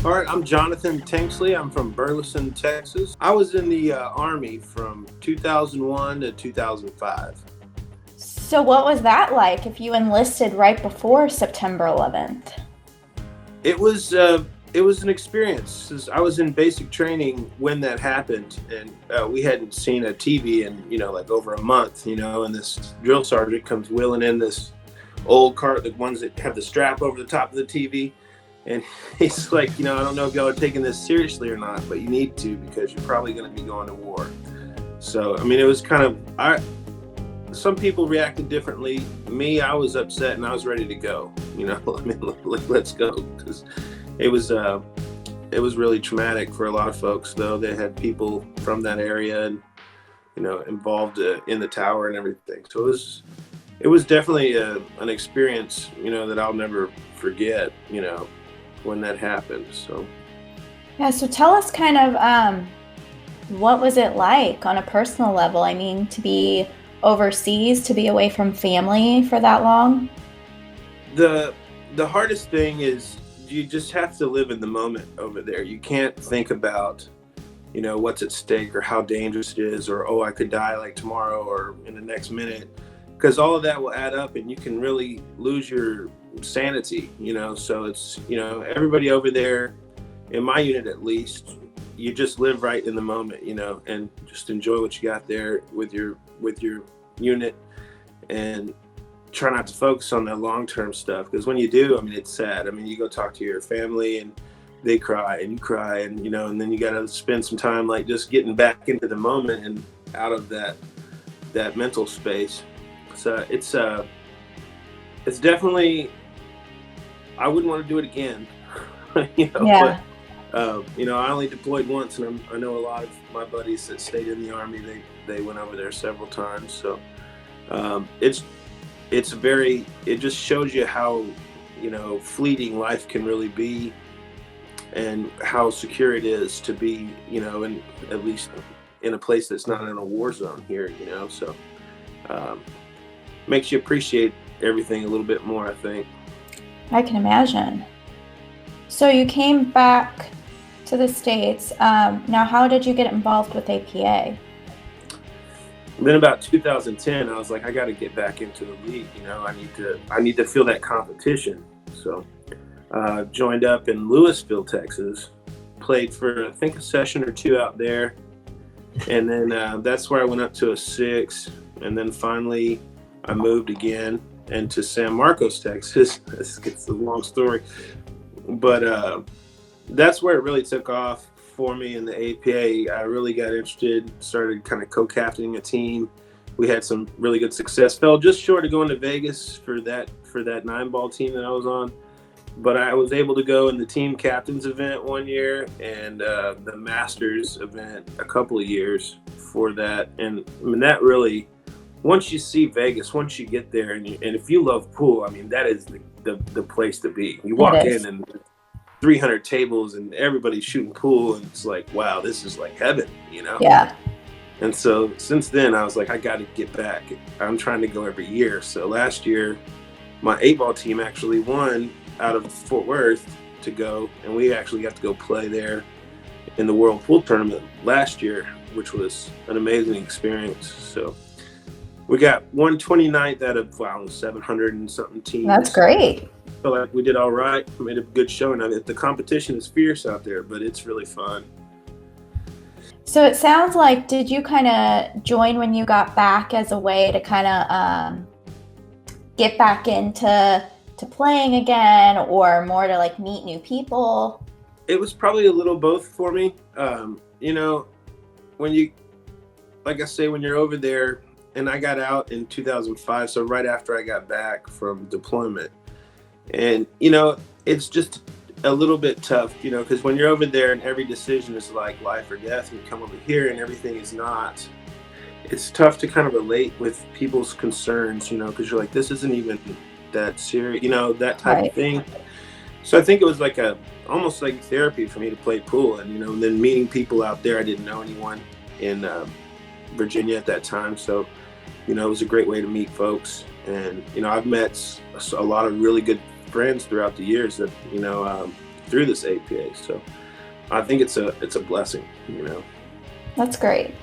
All right, I'm Johnathan Tanksley. I'm from Burleson, Texas. I was in the Army from 2001 to 2005. So what was that like if you enlisted right before September 11th? It was an experience. I was in basic training when that happened, and we hadn't seen a TV in like over a month. And this drill sergeant comes wheeling in this old cart, the ones that have the strap over the top of the TV. And he's like, I don't know if y'all are taking this seriously or not, but you need to because you're probably going to be going to war. So, it was kind of, some people reacted differently. Me, I was upset and I was ready to go. Let's go, because it was really traumatic for a lot of folks. Though they had people from that area and involved in the tower and everything. So it was definitely an experience that I'll never forget. When that happened. So tell us kind of what was it like on a personal level? To be overseas, to be away from family for that long? The hardest thing is you just have to live in the moment over there. You can't think about what's at stake or how dangerous it is, or I could die like tomorrow or in the next minute, because all of that will add up and you can really lose your sanity. So it's everybody over there, in my unit at least, you just live right in the moment, and just enjoy what you got there with your unit, and try not to focus on that long-term stuff, because when you do, it's sad. You go talk to your family and they cry and you cry, and and then you got to spend some time like just getting back into the moment and out of that mental space. So it's definitely, I wouldn't want to do it again. Yeah. But I only deployed once, and I know a lot of my buddies that stayed in the Army, they went over there several times. So it just shows you how fleeting life can really be, and how secure it is to be in, at least in a place that's not in a war zone here. So makes you appreciate everything a little bit more, I think. I can imagine. So you came back to the States. Now, how did you get involved with APA? Then about 2010, I was like, I got to get back into the league. I need to feel that competition. So joined up in Louisville, Texas, played for I think a session or two out there, and then that's where I went up to a 6, and then finally I moved again into San Marcos, Texas. It's a long story, but that's where it really took off for me in the APA. I really got interested, started kind of co-captaining a team. We had some really good success. Fell just short of going to Vegas for that 9-ball team that I was on, but I was able to go in the team captains event one year and the Masters event a couple of years for that. And that really, once you see Vegas, once you get there, and if you love pool, that is the place to be. You walk in and 300 tables and everybody's shooting pool, and it's like, wow, this is like heaven, Yeah. And so since then, I was like, I got to get back. I'm trying to go every year. So last year, my 8-ball team actually won out of Fort Worth to go, and we actually got to go play there in the World Pool Tournament last year, which was an amazing experience. So we got 129th out of 700 and something teams. That's great. Felt like we did all right. Made a good showing. The competition is fierce out there, but it's really fun. So it sounds like, did you kind of join when you got back as a way to kind of get back into playing again, or more to like meet new people? It was probably a little both for me. When you, like I say, when you're over there, and I got out in 2005, so right after I got back from deployment. And, it's just a little bit tough, because when you're over there and every decision is like life or death, and you come over here and everything is not, it's tough to kind of relate with people's concerns, because you're like, this isn't even that serious, that type of thing. So I think it was like almost like therapy for me to play pool, and, and then meeting people out there. I didn't know anyone in Virginia at that time. So, it was a great way to meet folks. And, I've met a lot of really good friends throughout the years that, through this APA. So I think it's a blessing, you know. That's great.